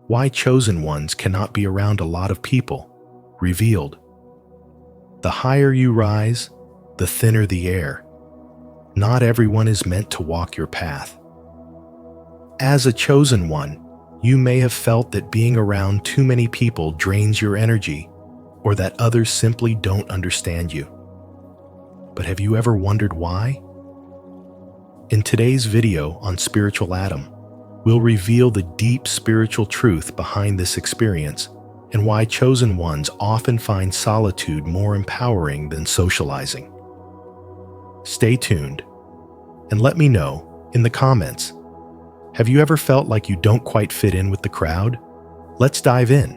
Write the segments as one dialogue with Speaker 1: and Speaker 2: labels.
Speaker 1: Why chosen ones cannot be around a lot of people. Revealed. The higher you rise, the thinner the air. Not everyone is meant to walk your path. As a chosen one, you may have felt that being around too many people drains your energy, or that others simply don't understand you. But have you ever wondered why? In today's video on Spiritual Atom, we'll reveal the deep spiritual truth behind this experience and why chosen ones often find solitude more empowering than socializing. Stay tuned and let me know in the comments, have you ever felt like you don't quite fit in with the crowd? Let's dive in.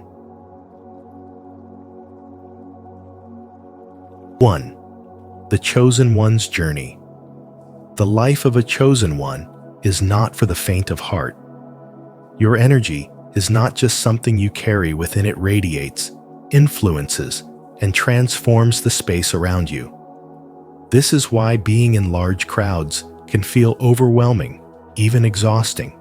Speaker 1: 1. The chosen one's journey. The life of a chosen one is not for the faint of heart. Your energy is not just something you carry within. It radiates, influences, and transforms the space around you. This is why being in large crowds can feel overwhelming, even exhausting.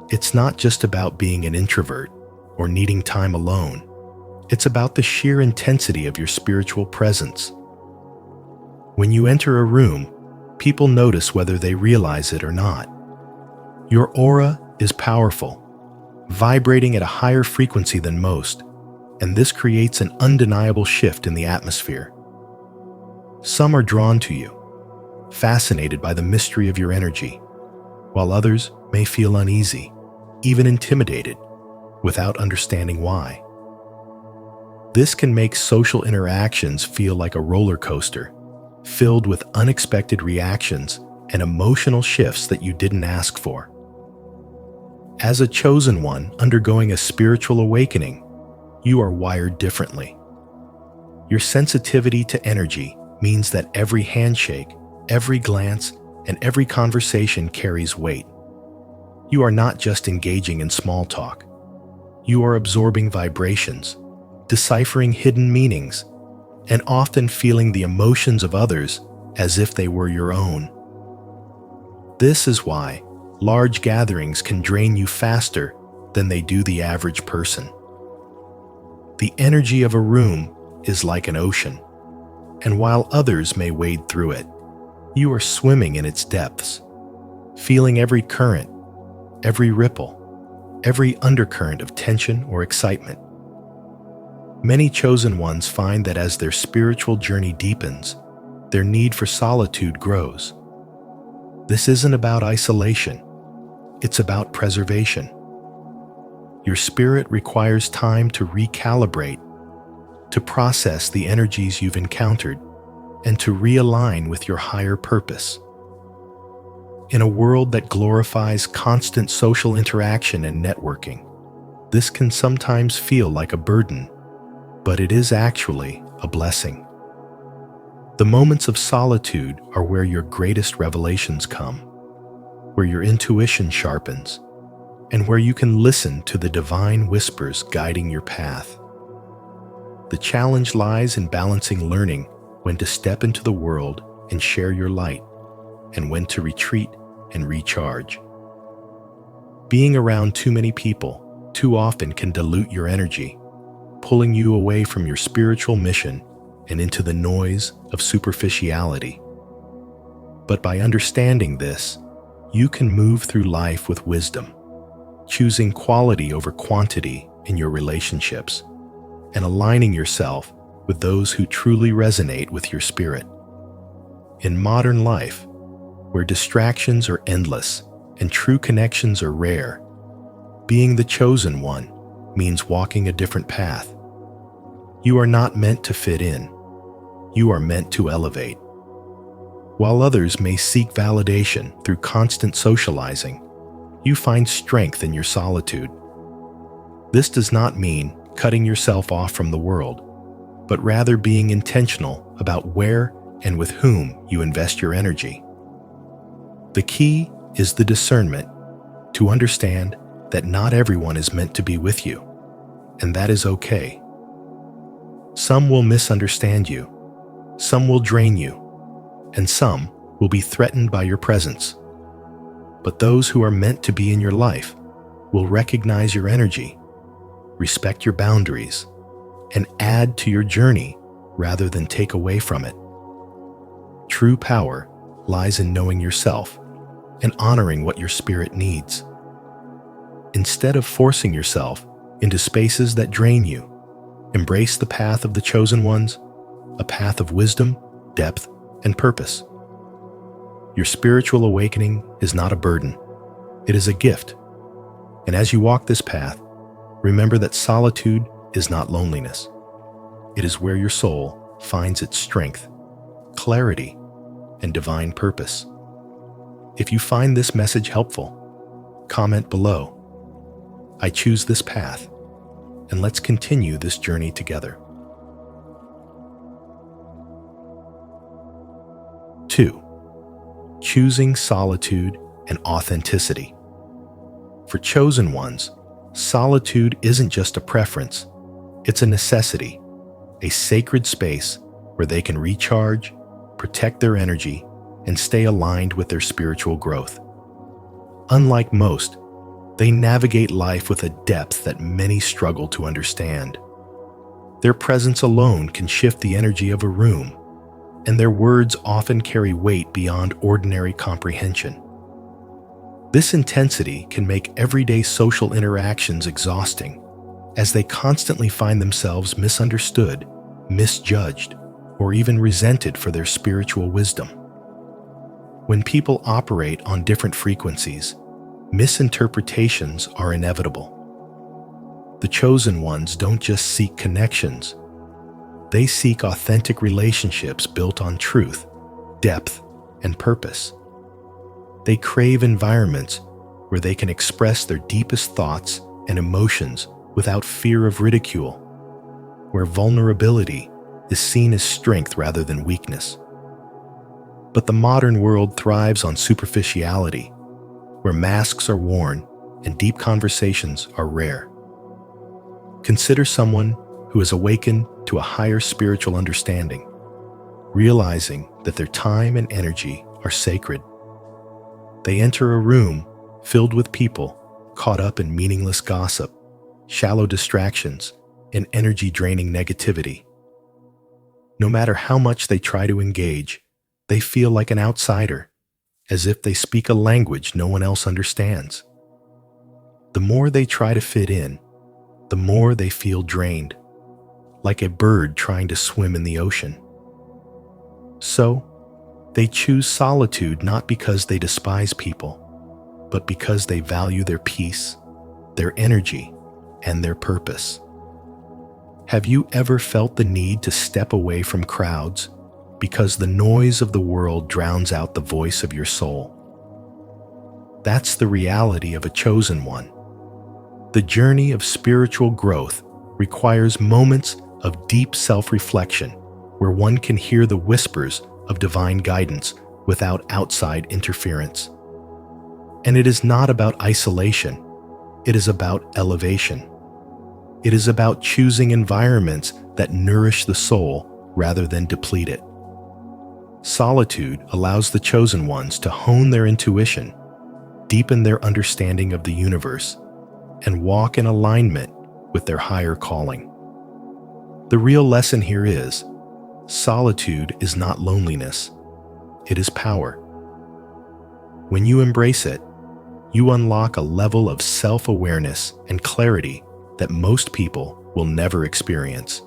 Speaker 1: It's not just about being an introvert or needing time alone. It's about the sheer intensity of your spiritual presence. When you enter a room, people notice whether they realize it or not. Your aura is powerful, vibrating at a higher frequency than most, and this creates an undeniable shift in the atmosphere. Some are drawn to you, fascinated by the mystery of your energy, while others may feel uneasy, even intimidated, without understanding why. This can make social interactions feel like a roller coaster, filled with unexpected reactions and emotional shifts that you didn't ask for. As a chosen one undergoing a spiritual awakening, you are wired differently. Your sensitivity to energy means that every handshake, every glance, and every conversation carries weight. You are not just engaging in small talk. You are absorbing vibrations, deciphering hidden meanings, and often feeling the emotions of others as if they were your own. This is why large gatherings can drain you faster than they do the average person. The energy of a room is like an ocean, and while others may wade through it, you are swimming in its depths, feeling every current, every ripple, every undercurrent of tension or excitement. Many chosen ones find that as their spiritual journey deepens, their need for solitude grows. This isn't about isolation, it's about preservation. Your spirit requires time to recalibrate, to process the energies you've encountered, and to realign with your higher purpose. In a world that glorifies constant social interaction and networking, this can sometimes feel like a burden, but it is actually a blessing. The moments of solitude are where your greatest revelations come, where your intuition sharpens, and where you can listen to the divine whispers guiding your path. The challenge lies in balancing learning when to step into the world and share your light, and when to retreat and recharge. Being around too many people too often can dilute your energy, pulling you away from your spiritual mission and into the noise of superficiality. But by understanding this, you can move through life with wisdom, choosing quality over quantity in your relationships, and aligning yourself with those who truly resonate with your spirit. In modern life, where distractions are endless and true connections are rare, being the chosen one means walking a different path. You are not meant to fit in. You are meant to elevate. While others may seek validation through constant socializing, you find strength in your solitude. This does not mean cutting yourself off from the world, but rather being intentional about where and with whom you invest your energy. The key is the discernment to understand that not everyone is meant to be with you, and that is okay. Some will misunderstand you, some will drain you, and some will be threatened by your presence. But those who are meant to be in your life will recognize your energy, respect your boundaries, and add to your journey rather than take away from it. True power lies in knowing yourself and honoring what your spirit needs. Instead of forcing yourself into spaces that drain you, embrace the path of the chosen ones, a path of wisdom, depth, and purpose. Your spiritual awakening is not a burden, it is a gift. And as you walk this path, remember that solitude is not loneliness. It is where your soul finds its strength, clarity, and divine purpose. If you find this message helpful, comment below. I choose this path, and let's continue this journey together. 2. Choosing solitude and authenticity. For chosen ones, solitude isn't just a preference, it's a necessity, a sacred space where they can recharge, protect their energy, and stay aligned with their spiritual growth. Unlike most, they navigate life with a depth that many struggle to understand. Their presence alone can shift the energy of a room, and their words often carry weight beyond ordinary comprehension. This intensity can make everyday social interactions exhausting, as they constantly find themselves misunderstood, misjudged, or even resented for their spiritual wisdom. When people operate on different frequencies, misinterpretations are inevitable. The chosen ones don't just seek connections, they seek authentic relationships built on truth, depth, and purpose. They crave environments where they can express their deepest thoughts and emotions without fear of ridicule, where vulnerability is seen as strength rather than weakness. But the modern world thrives on superficiality, where masks are worn and deep conversations are rare. Consider someone who has awakened to a higher spiritual understanding, realizing that their time and energy are sacred. They enter a room filled with people caught up in meaningless gossip, shallow distractions, and energy-draining negativity. No matter how much they try to engage, they feel like an outsider, as if they speak a language no one else understands. The more they try to fit in, the more they feel drained, like a bird trying to swim in the ocean. So, they choose solitude not because they despise people, but because they value their peace, their energy, and their purpose. Have you ever felt the need to step away from crowds because the noise of the world drowns out the voice of your soul? That's the reality of a chosen one. The journey of spiritual growth requires moments of deep self-reflection where one can hear the whispers of divine guidance without outside interference. And it is not about isolation, it is about elevation. It is about choosing environments that nourish the soul rather than deplete it. Solitude allows the chosen ones to hone their intuition, deepen their understanding of the universe, and walk in alignment with their higher calling. The real lesson here is, solitude is not loneliness, it is power. When you embrace it, you unlock a level of self-awareness and clarity that most people will never experience.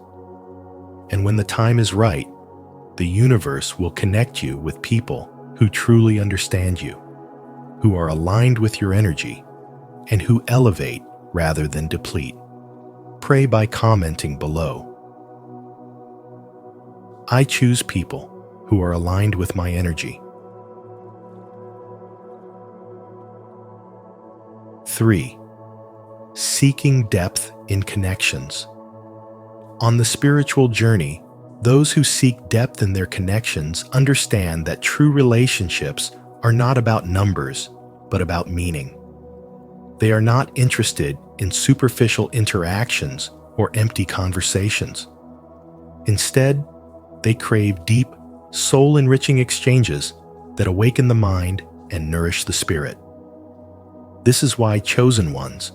Speaker 1: And when the time is right, the universe will connect you with people who truly understand you, who are aligned with your energy, and who elevate rather than deplete. Pray by commenting below. I choose people who are aligned with my energy. 3. Seeking depth in connections. On the spiritual journey, those who seek depth in their connections understand that true relationships are not about numbers, but about meaning. They are not interested in superficial interactions or empty conversations. Instead, they crave deep, soul-enriching exchanges that awaken the mind and nourish the spirit. This is why chosen ones,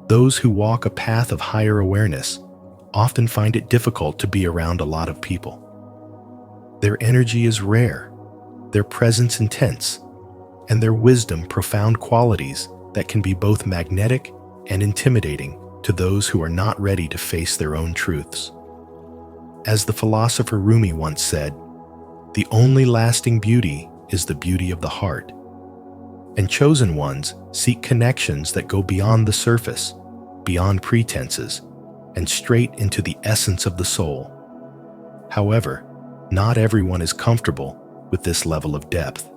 Speaker 1: those who walk a path of higher awareness, often find it difficult to be around a lot of people. Their energy is rare, their presence intense, and their wisdom profound qualities that can be both magnetic and intimidating to those who are not ready to face their own truths. As the philosopher Rumi once said, "The only lasting beauty is the beauty of the heart." And chosen ones seek connections that go beyond the surface, beyond pretenses, and straight into the essence of the soul. However, not everyone is comfortable with this level of depth.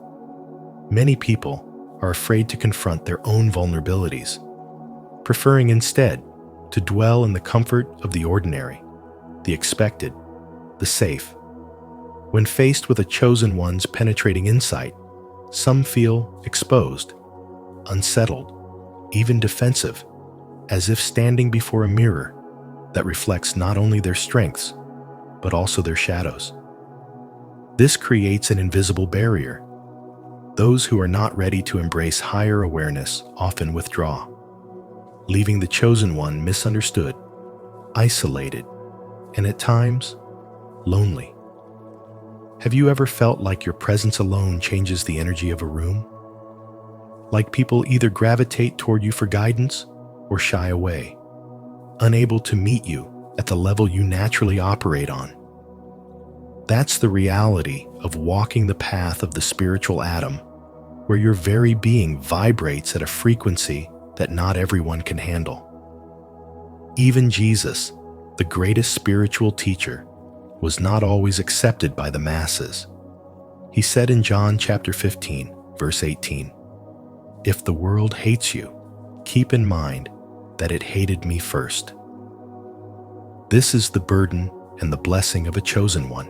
Speaker 1: Many people are afraid to confront their own vulnerabilities, preferring instead to dwell in the comfort of the ordinary, the expected, the safe. When faced with a chosen one's penetrating insight, some feel exposed, unsettled, even defensive, as if standing before a mirror that reflects not only their strengths, but also their shadows. This creates an invisible barrier. Those who are not ready to embrace higher awareness often withdraw, leaving the chosen one misunderstood, isolated, and at times, lonely. Have you ever felt like your presence alone changes the energy of a room? Like people either gravitate toward you for guidance or shy away, unable to meet you at the level you naturally operate on? That's the reality of walking the path of the spiritual atom, where your very being vibrates at a frequency that not everyone can handle. Even Jesus, the greatest spiritual teacher, was not always accepted by the masses. He said in John chapter 15, verse 18, "If the world hates you, keep in mind that it hated me first." This is the burden and the blessing of a chosen one.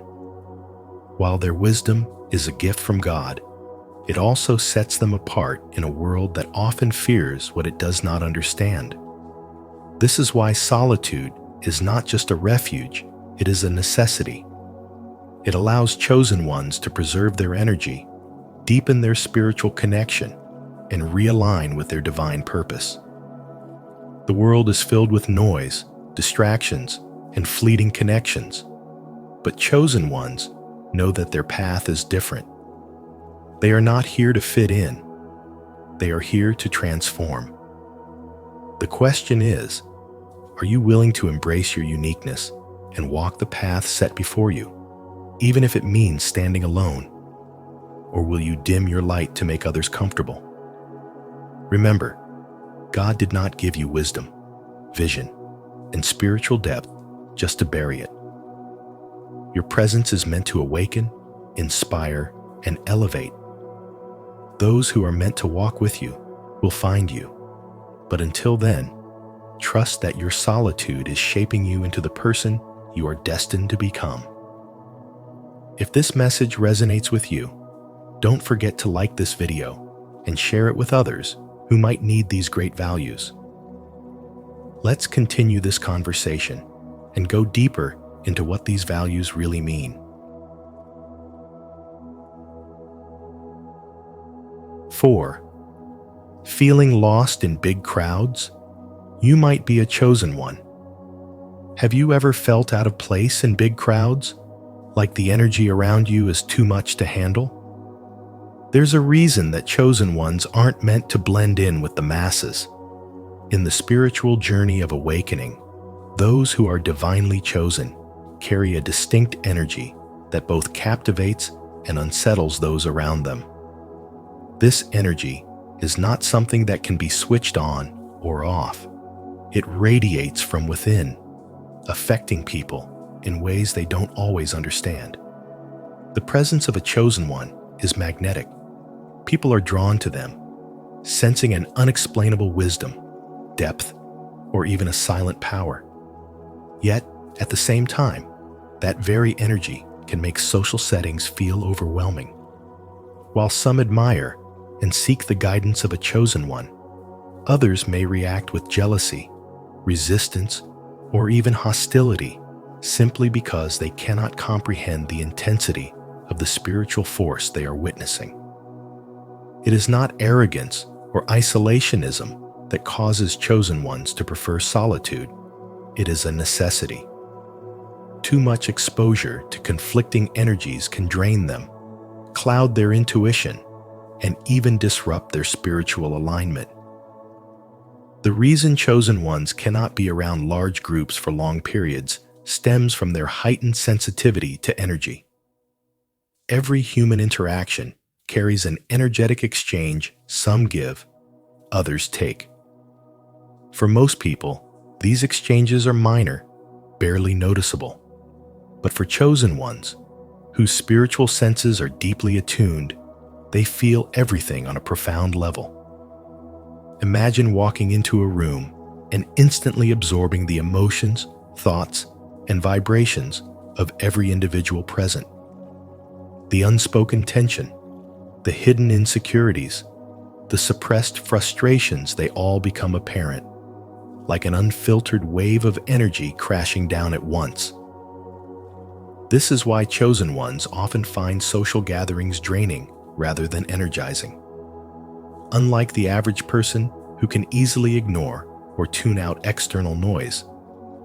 Speaker 1: While their wisdom is a gift from God, it also sets them apart in a world that often fears what it does not understand. This is why solitude is not just a refuge, it is a necessity. It allows chosen ones to preserve their energy, deepen their spiritual connection, and realign with their divine purpose. The world is filled with noise, distractions, and fleeting connections, but chosen ones know that their path is different. They are not here to fit in. They are here to transform. The question is, are you willing to embrace your uniqueness and walk the path set before you, even if it means standing alone? Or will you dim your light to make others comfortable? Remember, God did not give you wisdom, vision, and spiritual depth just to bury it. Your presence is meant to awaken, inspire, and elevate. Those who are meant to walk with you will find you. But until then, trust that your solitude is shaping you into the person you are destined to become. If this message resonates with you, don't forget to like this video and share it with others who might need these great values. Let's continue this conversation and go deeper into what these values really mean. 4. Feeling lost in big crowds? You might be a chosen one. Have you ever felt out of place in big crowds? Like the energy around you is too much to handle? There's a reason that chosen ones aren't meant to blend in with the masses. In the spiritual journey of awakening, those who are divinely chosen carry a distinct energy that both captivates and unsettles those around them. This energy is not something that can be switched on or off. It radiates from within, affecting people in ways they don't always understand. The presence of a chosen one is magnetic. People are drawn to them, sensing an unexplainable wisdom, depth, or even a silent power. Yet, at the same time, that very energy can make social settings feel overwhelming. While some admire and seek the guidance of a chosen one, others may react with jealousy, resistance, or even hostility simply because they cannot comprehend the intensity of the spiritual force they are witnessing. It is not arrogance or isolationism that causes chosen ones to prefer solitude. It is a necessity. Too much exposure to conflicting energies can drain them, cloud their intuition, and even disrupt their spiritual alignment. The reason chosen ones cannot be around large groups for long periods stems from their heightened sensitivity to energy. Every human interaction carries an energetic exchange. Some give, others take. For most people, these exchanges are minor, barely noticeable. But for chosen ones, whose spiritual senses are deeply attuned, they feel everything on a profound level. Imagine walking into a room and instantly absorbing the emotions, thoughts, and vibrations of every individual present. The unspoken tension, the hidden insecurities, the suppressed frustrations, they all become apparent, like an unfiltered wave of energy crashing down at once. This is why chosen ones often find social gatherings draining rather than energizing. Unlike the average person who can easily ignore or tune out external noise,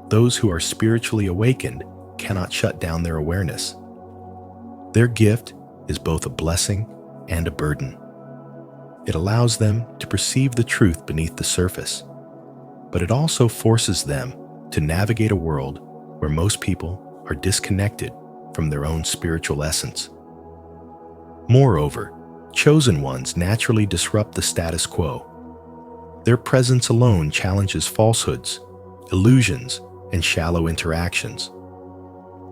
Speaker 1: those who are spiritually awakened cannot shut down their awareness. Their gift is both a blessing and a burden. It allows them to perceive the truth beneath the surface, but it also forces them to navigate a world where most people are disconnected from their own spiritual essence. Moreover, chosen ones naturally disrupt the status quo. Their presence alone challenges falsehoods, illusions, and shallow interactions.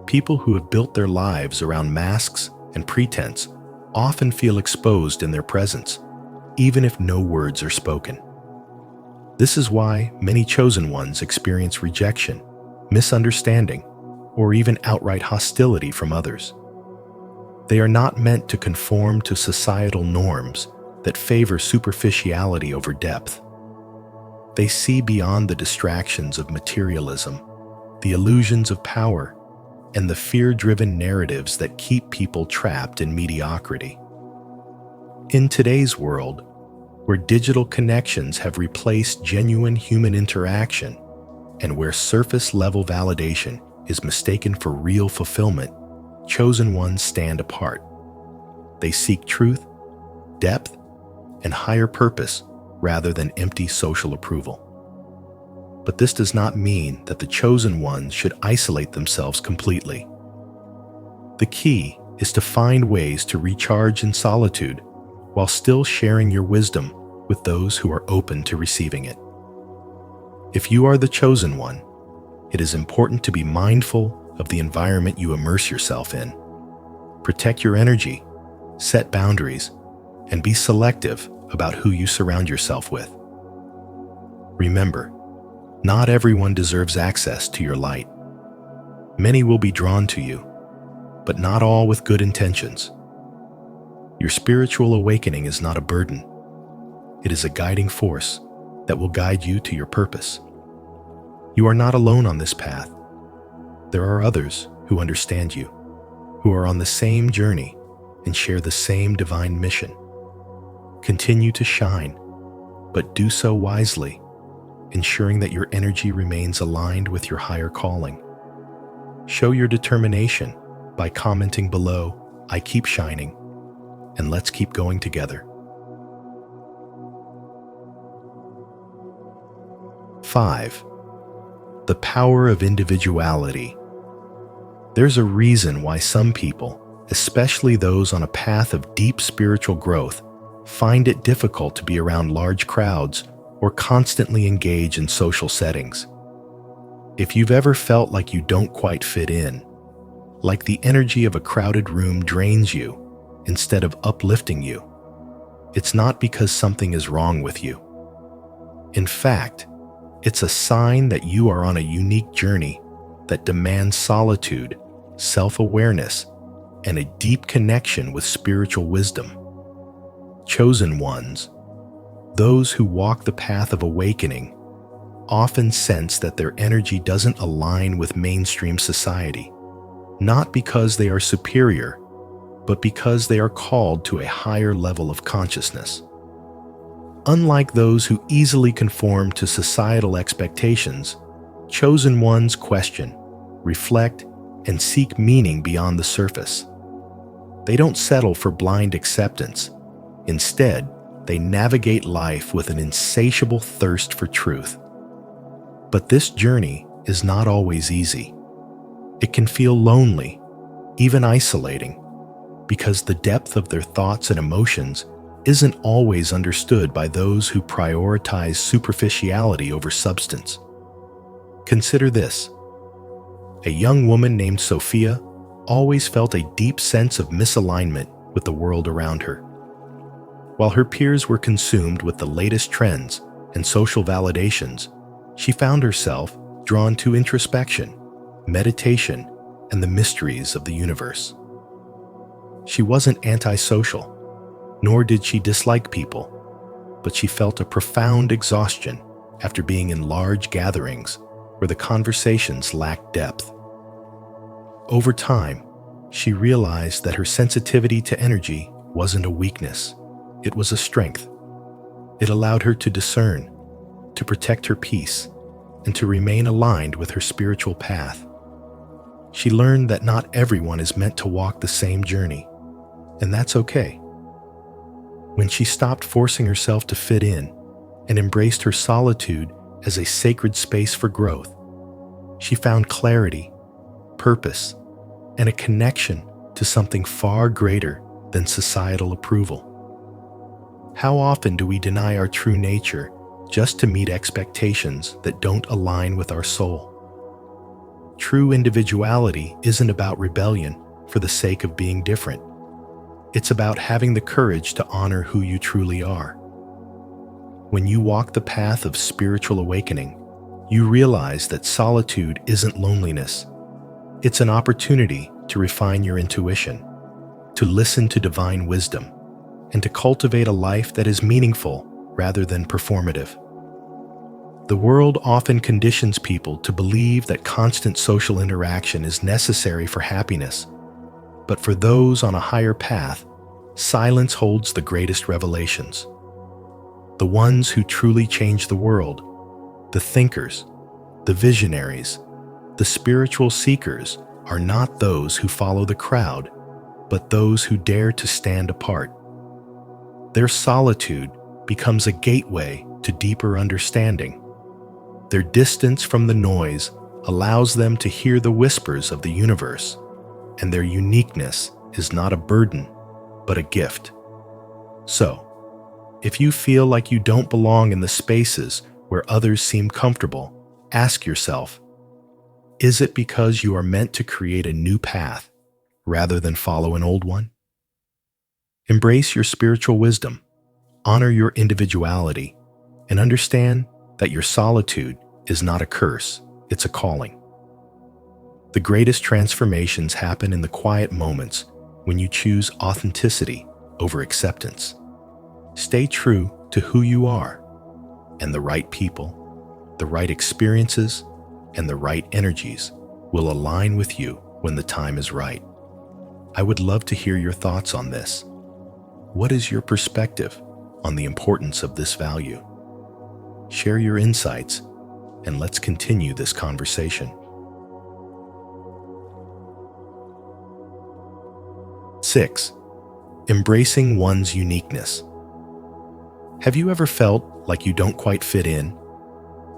Speaker 1: People who have built their lives around masks and pretense often feel exposed in their presence, even if no words are spoken. This is why many chosen ones experience rejection, misunderstanding, or even outright hostility from others. They are not meant to conform to societal norms that favor superficiality over depth. They see beyond the distractions of materialism, the illusions of power, and the fear-driven narratives that keep people trapped in mediocrity. In today's world, where digital connections have replaced genuine human interaction, and where surface-level validation is mistaken for real fulfillment, chosen ones stand apart. They seek truth, depth, and higher purpose rather than empty social approval. But this does not mean that the chosen ones should isolate themselves completely. The key is to find ways to recharge in solitude while still sharing your wisdom with those who are open to receiving it. If you are the chosen one, it is important to be mindful of the environment you immerse yourself in. Protect your energy, set boundaries, and be selective about who you surround yourself with. Remember, not everyone deserves access to your light. Many will be drawn to you, but not all with good intentions. Your spiritual awakening is not a burden. It is a guiding force that will guide you to your purpose. You are not alone on this path. There are others who understand you, who are on the same journey and share the same divine mission. Continue to shine, but do so wisely, ensuring that your energy remains aligned with your higher calling. Show your determination by commenting below, "I keep shining," and let's keep going together. 5. The power of individuality. There's a reason why some people, especially those on a path of deep spiritual growth, find it difficult to be around large crowds or constantly engage in social settings. If you've ever felt like you don't quite fit in, like the energy of a crowded room drains you instead of uplifting you, it's not because something is wrong with you. In fact, it's a sign that you are on a unique journey that demands solitude, self-awareness, and a deep connection with spiritual wisdom. Chosen ones, those who walk the path of awakening, often sense that their energy doesn't align with mainstream society, not because they are superior, but because they are called to a higher level of consciousness. Unlike those who easily conform to societal expectations, chosen ones question, reflect, and seek meaning beyond the surface. They don't settle for blind acceptance. Instead, they navigate life with an insatiable thirst for truth. But this journey is not always easy. It can feel lonely, even isolating, because the depth of their thoughts and emotions isn't always understood by those who prioritize superficiality over substance. Consider this. A young woman named Sophia always felt a deep sense of misalignment with the world around her. While her peers were consumed with the latest trends and social validations, she found herself drawn to introspection, meditation, and the mysteries of the universe. She wasn't antisocial, nor did she dislike people, but she felt a profound exhaustion after being in large gatherings where the conversations lacked depth. Over time, she realized that her sensitivity to energy wasn't a weakness, it was a strength. It allowed her to discern, to protect her peace, and to remain aligned with her spiritual path. She learned that not everyone is meant to walk the same journey, and that's okay. When she stopped forcing herself to fit in and embraced her solitude as a sacred space for growth, she found clarity, purpose, and a connection to something far greater than societal approval. How often do we deny our true nature just to meet expectations that don't align with our soul? True individuality isn't about rebellion for the sake of being different. It's about having the courage to honor who you truly are. When you walk the path of spiritual awakening, you realize that solitude isn't loneliness. It's an opportunity to refine your intuition, to listen to divine wisdom, and to cultivate a life that is meaningful rather than performative. The world often conditions people to believe that constant social interaction is necessary for happiness. But for those on a higher path, silence holds the greatest revelations. The ones who truly change the world, the thinkers, the visionaries, the spiritual seekers, are not those who follow the crowd, but those who dare to stand apart. Their solitude becomes a gateway to deeper understanding. Their distance from the noise allows them to hear the whispers of the universe, and their uniqueness is not a burden, but a gift. So, if you feel like you don't belong in the spaces where others seem comfortable, ask yourself, is it because you are meant to create a new path rather than follow an old one? Embrace your spiritual wisdom, honor your individuality, and understand that your solitude is not a curse, it's a calling. The greatest transformations happen in the quiet moments when you choose authenticity over acceptance. Stay true to who you are, and the right people, the right experiences, and the right energies will align with you when the time is right. I would love to hear your thoughts on this. What is your perspective on the importance of this value? Share your insights, and let's continue this conversation. 6. Embracing one's uniqueness. Have you ever felt like you don't quite fit in?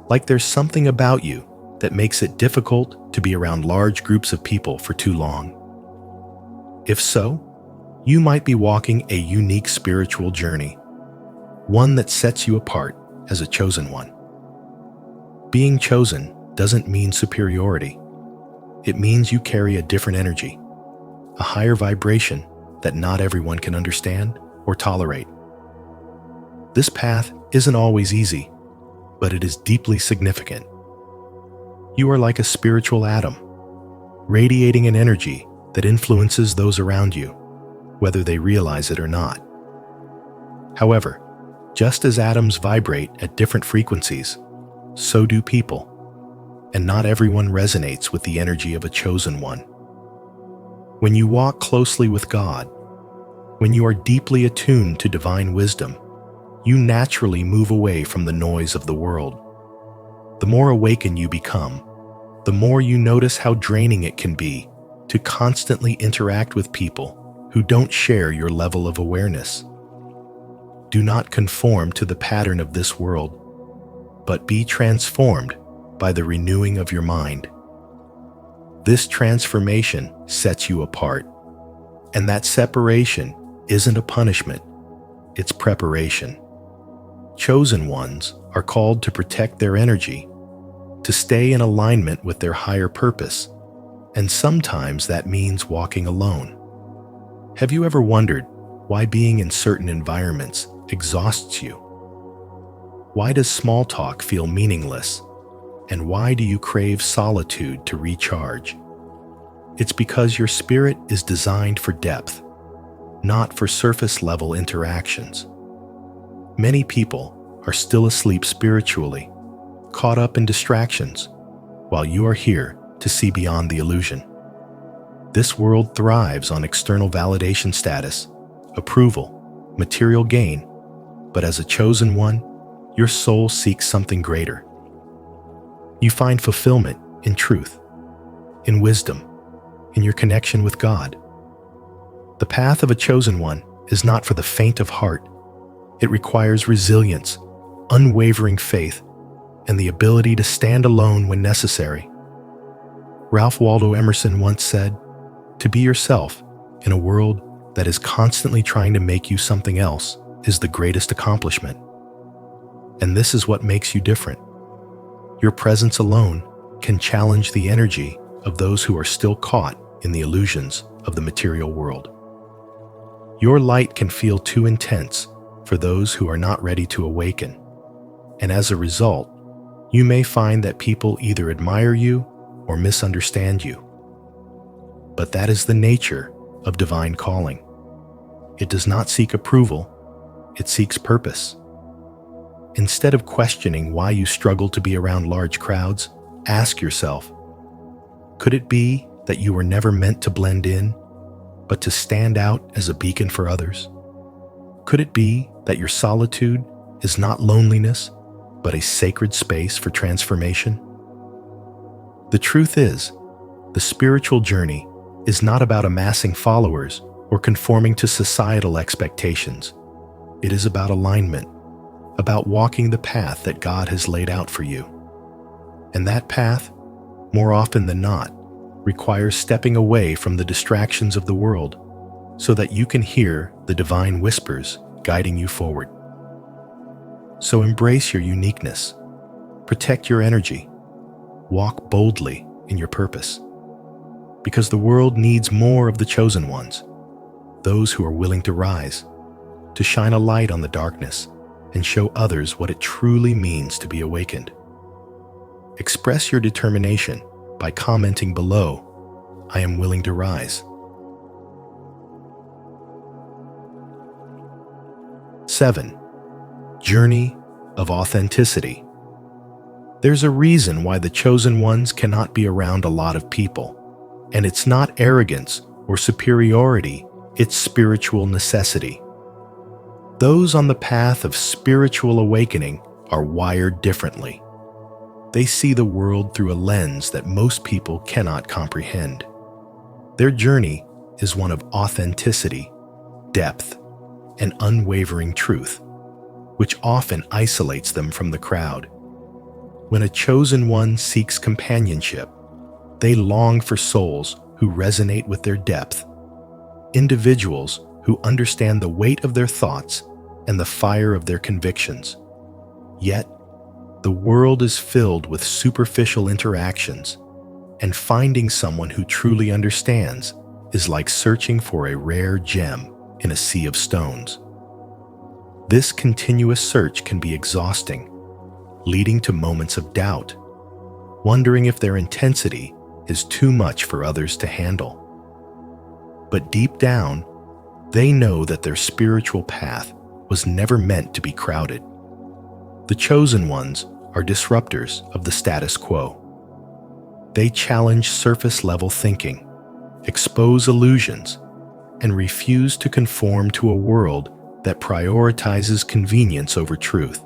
Speaker 1: Like there's something about you that makes it difficult to be around large groups of people for too long? If so, you might be walking a unique spiritual journey, one that sets you apart as a chosen one. Being chosen doesn't mean superiority. It means you carry a different energy, a higher vibration that not everyone can understand or tolerate. This path isn't always easy, but it is deeply significant. You are like a spiritual atom, radiating an energy that influences those around you, whether they realize it or not. However, just as atoms vibrate at different frequencies, so do people, and not everyone resonates with the energy of a chosen one. When you walk closely with God, when you are deeply attuned to divine wisdom, you naturally move away from the noise of the world. The more awakened you become, the more you notice how draining it can be to constantly interact with people who don't share your level of awareness. Do not conform to the pattern of this world, but be transformed by the renewing of your mind. This transformation sets you apart, and that separation isn't a punishment, it's preparation. Chosen ones are called to protect their energy, to stay in alignment with their higher purpose, and sometimes that means walking alone. Have you ever wondered why being in certain environments exhausts you? Why does small talk feel meaningless? And why do you crave solitude to recharge? It's because your spirit is designed for depth, not for surface-level interactions. Many people are still asleep spiritually, caught up in distractions, while you are here to see beyond the illusion. This world thrives on external validation status, approval, material gain, but as a chosen one, your soul seeks something greater. You find fulfillment in truth, in wisdom, in your connection with God. The path of a chosen one is not for the faint of heart. It requires resilience, unwavering faith, and the ability to stand alone when necessary. Ralph Waldo Emerson once said, "To be yourself in a world that is constantly trying to make you something else is the greatest accomplishment." And this is what makes you different. Your presence alone can challenge the energy of those who are still caught in the illusions of the material world. Your light can feel too intense for those who are not ready to awaken, and as a result, you may find that people either admire you or misunderstand you. But that is the nature of divine calling. It does not seek approval, it seeks purpose. Instead of questioning why you struggle to be around large crowds, ask yourself, could it be that you were never meant to blend in, but to stand out as a beacon for others? Could it be that your solitude is not loneliness, but a sacred space for transformation? The truth is, the spiritual journey is not about amassing followers or conforming to societal expectations. It is about alignment, about walking the path that God has laid out for you. And that path, more often than not, requires stepping away from the distractions of the world so that you can hear the divine whispers guiding you forward. So embrace your uniqueness, protect your energy, walk boldly in your purpose. Because the world needs more of the chosen ones, those who are willing to rise, to shine a light on the darkness, and show others what it truly means to be awakened. Express your determination by commenting below, "I am willing to rise." 7. Journey of authenticity. There's a reason why the chosen ones cannot be around a lot of people, and it's not arrogance or superiority, it's spiritual necessity. Those on the path of spiritual awakening are wired differently. They see the world through a lens that most people cannot comprehend. Their journey is one of authenticity, depth, and unwavering truth, which often isolates them from the crowd. When a chosen one seeks companionship, they long for souls who resonate with their depth, individuals who understand the weight of their thoughts and the fire of their convictions. Yet, the world is filled with superficial interactions, and finding someone who truly understands is like searching for a rare gem in a sea of stones. This continuous search can be exhausting, leading to moments of doubt, wondering if their intensity is too much for others to handle. But deep down, they know that their spiritual path was never meant to be crowded. The chosen ones are disruptors of the status quo. They challenge surface-level thinking, expose illusions, and refuse to conform to a world that prioritizes convenience over truth.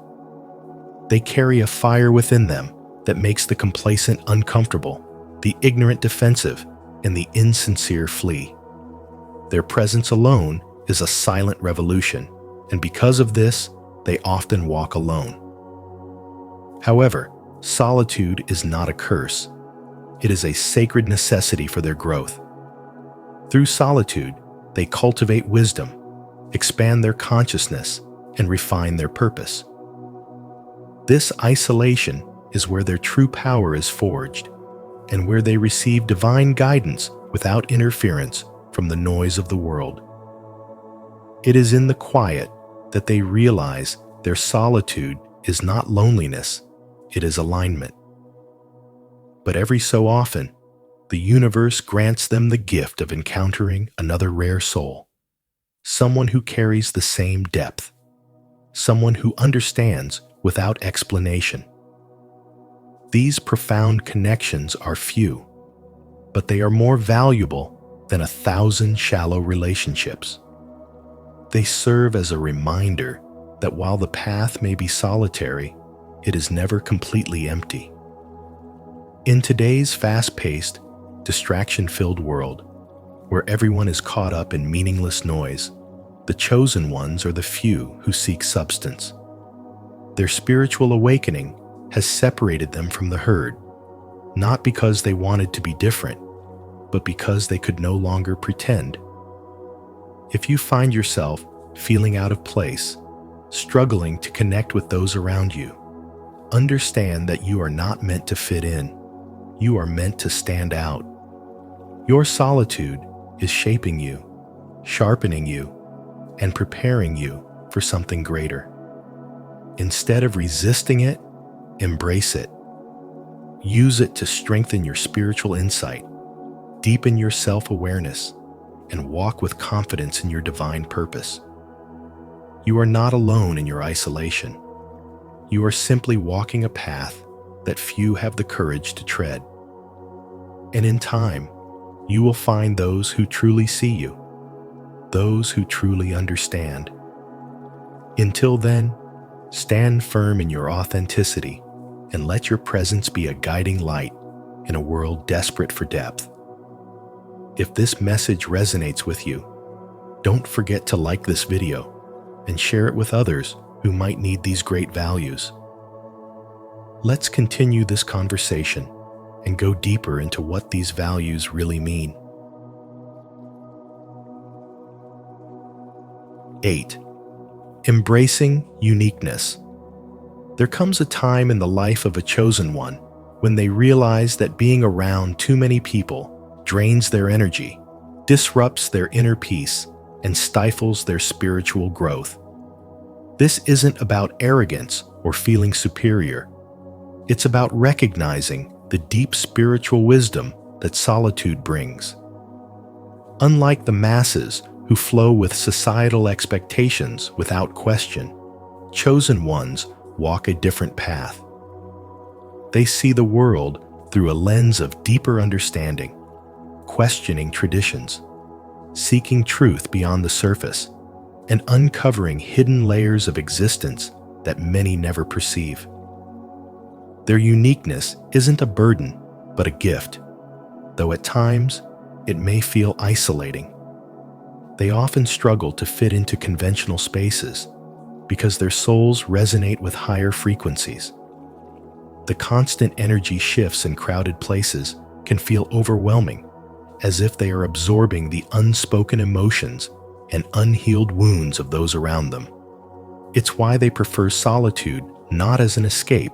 Speaker 1: They carry a fire within them that makes the complacent uncomfortable, the ignorant defensive, and the insincere flee. Their presence alone is a silent revolution, and because of this, they often walk alone. However, solitude is not a curse. It is a sacred necessity for their growth. Through solitude, they cultivate wisdom, expand their consciousness, and refine their purpose. This isolation is where their true power is forged, and where they receive divine guidance without interference from the noise of the world. It is in the quiet that they realize their solitude is not loneliness, it is alignment. But every so often, the universe grants them the gift of encountering another rare soul, someone who carries the same depth, someone who understands without explanation. These profound connections are few, but they are more valuable than 1,000 shallow relationships. They serve as a reminder that while the path may be solitary, it is never completely empty. In today's fast-paced, distraction-filled world, where everyone is caught up in meaningless noise, the chosen ones are the few who seek substance. Their spiritual awakening has separated them from the herd, not because they wanted to be different, but because they could no longer pretend. If you find yourself feeling out of place, struggling to connect with those around you, understand that you are not meant to fit in. You are meant to stand out. Your solitude is shaping you, sharpening you, and preparing you for something greater. Instead of resisting it, embrace it. Use it to strengthen your spiritual insight, deepen your self-awareness, and walk with confidence in your divine purpose. You are not alone in your isolation. You are simply walking a path that few have the courage to tread. And in time, you will find those who truly see you, those who truly understand. Until then, stand firm in your authenticity and let your presence be a guiding light in a world desperate for depth. If this message resonates with you, don't forget to like this video and share it with others who might need these great values. Let's continue this conversation and go deeper into what these values really mean. 8. Embracing uniqueness. There comes a time in the life of a chosen one when they realize that being around too many people drains their energy, disrupts their inner peace, and stifles their spiritual growth. This isn't about arrogance or feeling superior. It's about recognizing the deep spiritual wisdom that solitude brings. Unlike the masses who flow with societal expectations without question, chosen ones walk a different path. They see the world through a lens of deeper understanding, questioning traditions, seeking truth beyond the surface, and uncovering hidden layers of existence that many never perceive. Their uniqueness isn't a burden, but a gift, though at times it may feel isolating. They often struggle to fit into conventional spaces because their souls resonate with higher frequencies. The constant energy shifts in crowded places can feel overwhelming, as if they are absorbing the unspoken emotions and unhealed wounds of those around them. It's why they prefer solitude not as an escape,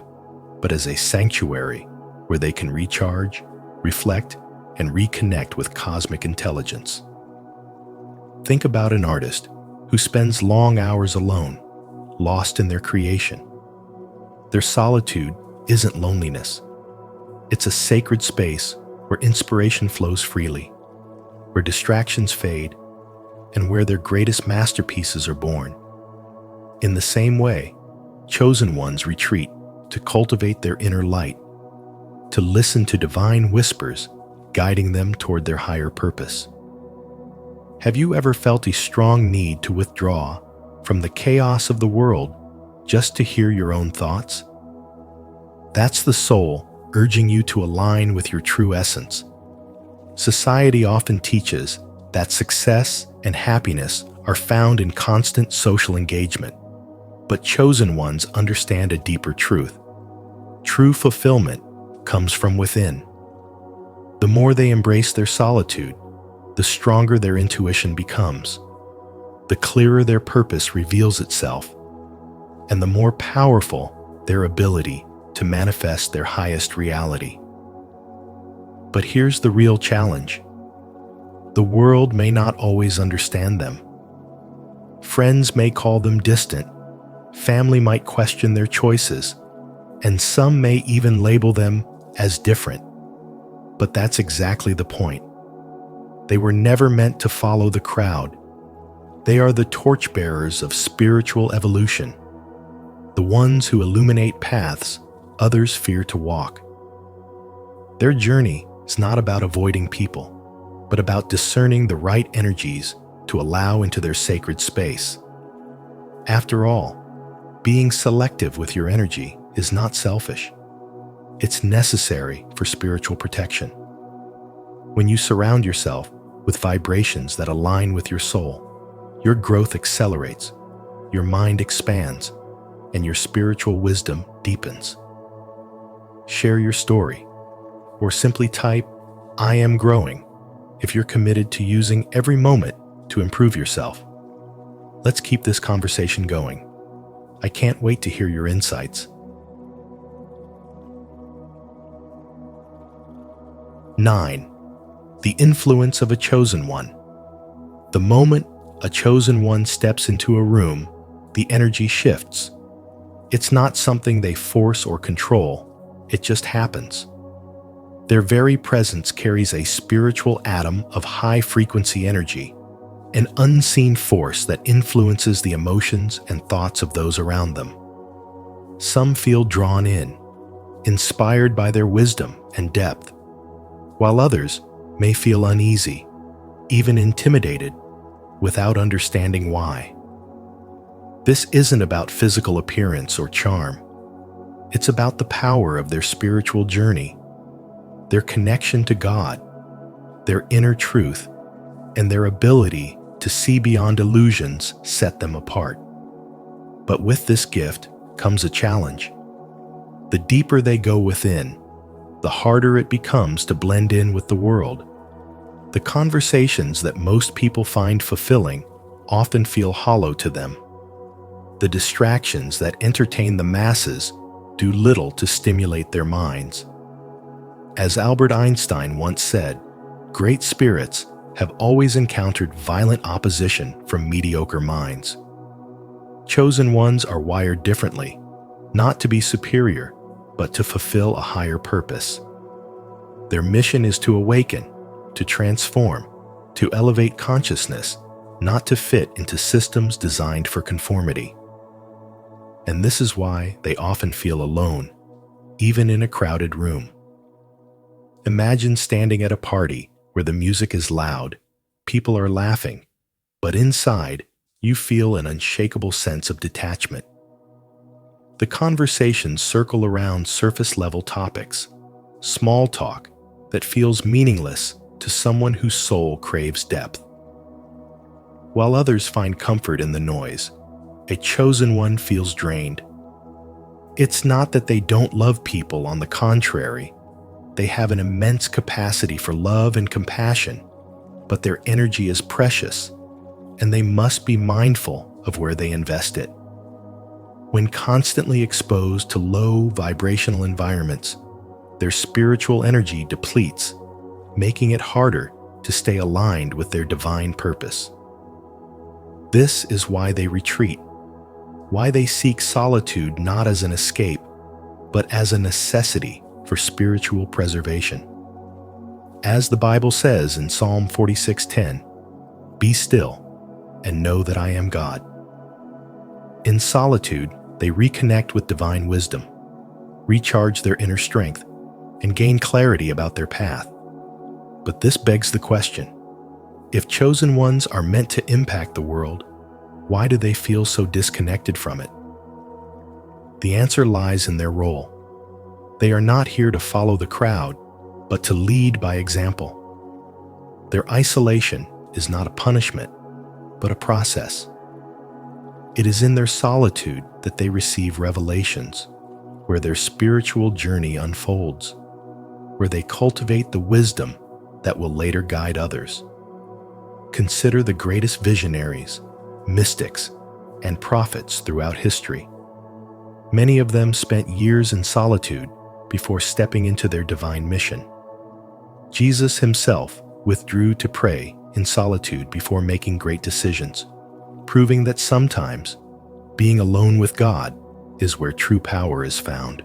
Speaker 1: but as a sanctuary where they can recharge, reflect, and reconnect with cosmic intelligence. Think about an artist who spends long hours alone, lost in their creation. Their solitude isn't loneliness. It's a sacred space where inspiration flows freely, where distractions fade, and where their greatest masterpieces are born. In the same way, chosen ones retreat to cultivate their inner light, to listen to divine whispers guiding them toward their higher purpose. Have you ever felt a strong need to withdraw, from the chaos of the world just to hear your own thoughts? That's the soul urging you to align with your true essence. Society often teaches that success and happiness are found in constant social engagement, but chosen ones understand a deeper truth. True fulfillment comes from within. The more they embrace their solitude, the stronger their intuition becomes, the clearer their purpose reveals itself, and the more powerful their ability to manifest their highest reality. But here's the real challenge. The world may not always understand them. Friends may call them distant, family might question their choices, and some may even label them as different. But that's exactly the point. They were never meant to follow the crowd. They are the torchbearers of spiritual evolution, the ones who illuminate paths others fear to walk. Their journey is not about avoiding people, but about discerning the right energies to allow into their sacred space. After all, being selective with your energy is not selfish. It's necessary for spiritual protection. When you surround yourself with vibrations that align with your soul, your growth accelerates, your mind expands, and your spiritual wisdom deepens. Share your story, or simply type, "I am growing," if you're committed to using every moment to improve yourself. Let's keep this conversation going. I can't wait to hear your insights. 9. The influence of a chosen one. The moment a chosen one steps into a room, the energy shifts. It's not something they force or control, it just happens. Their very presence carries a spiritual atom of high-frequency energy, an unseen force that influences the emotions and thoughts of those around them. Some feel drawn in, inspired by their wisdom and depth, while others may feel uneasy, even intimidated, without understanding why. This isn't about physical appearance or charm. It's about the power of their spiritual journey, their connection to God, their inner truth, and their ability to see beyond illusions set them apart. But with this gift comes a challenge. The deeper they go within, the harder it becomes to blend in with the world. The conversations that most people find fulfilling often feel hollow to them. The distractions that entertain the masses do little to stimulate their minds. As Albert Einstein once said, great spirits have always encountered violent opposition from mediocre minds. Chosen ones are wired differently, not to be superior, but to fulfill a higher purpose. Their mission is to awaken, to transform, to elevate consciousness, not to fit into systems designed for conformity. And this is why they often feel alone, even in a crowded room. Imagine standing at a party where the music is loud, people are laughing, but inside, you feel an unshakable sense of detachment. The conversations circle around surface-level topics, small talk that feels meaningless to someone whose soul craves depth. While others find comfort in the noise, a chosen one feels drained. It's not that they don't love people, on the contrary. They have an immense capacity for love and compassion, but their energy is precious, and they must be mindful of where they invest it. When constantly exposed to low vibrational environments, their spiritual energy depletes, making it harder to stay aligned with their divine purpose. This is why they retreat, why they seek solitude not as an escape, but as a necessity for spiritual preservation. As the Bible says in Psalm 46:10, "Be still and know that I am God." In solitude, they reconnect with divine wisdom, recharge their inner strength, and gain clarity about their path. But this begs the question: if chosen ones are meant to impact the world, Why do they feel so disconnected from it? The answer lies in their role. They are not here to follow the crowd, but to lead by example. Their isolation is not a punishment, but a process. It is in their solitude that they receive revelations, where their spiritual journey unfolds, where they cultivate the wisdom that will later guide others. Consider the greatest visionaries, mystics, and prophets throughout history. Many of them spent years in solitude before stepping into their divine mission. Jesus himself withdrew to pray in solitude before making great decisions, proving that sometimes being alone with God is where true power is found.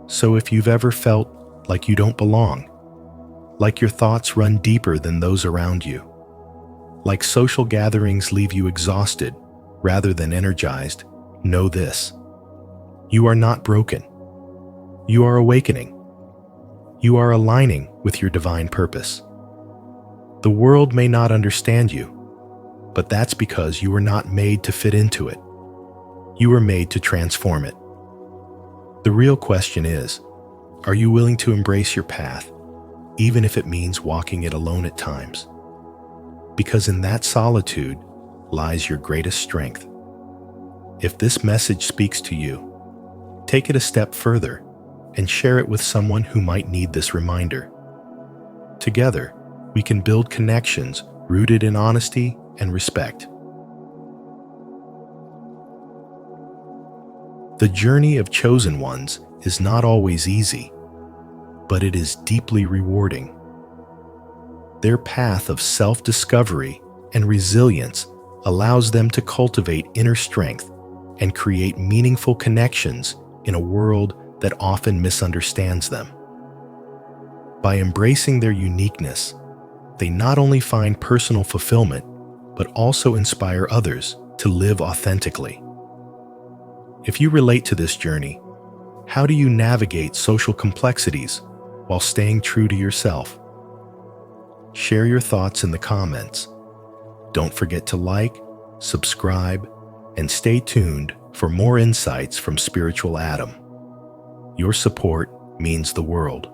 Speaker 1: So if you've ever felt like you don't belong, like your thoughts run deeper than those around you, like social gatherings leave you exhausted rather than energized, know this: you are not broken. You are awakening. You are aligning with your divine purpose. The world may not understand you, but that's because you were not made to fit into it. You were made to transform it. The real question is, are you willing to embrace your path, even if it means walking it alone at times? Because in that solitude lies your greatest strength. If this message speaks to you, take it a step further and share it with someone who might need this reminder. Together, we can build connections rooted in honesty and respect. The journey of chosen ones is not always easy, but it is deeply rewarding. Their path of self-discovery and resilience allows them to cultivate inner strength and create meaningful connections in a world that often misunderstands them. By embracing their uniqueness, they not only find personal fulfillment, but also inspire others to live authentically. If you relate to this journey, how do you navigate social complexities while staying true to yourself? Share your thoughts in the comments. Don't forget to like, subscribe, and stay tuned for more insights from Spiritual Adam. Your support means the world.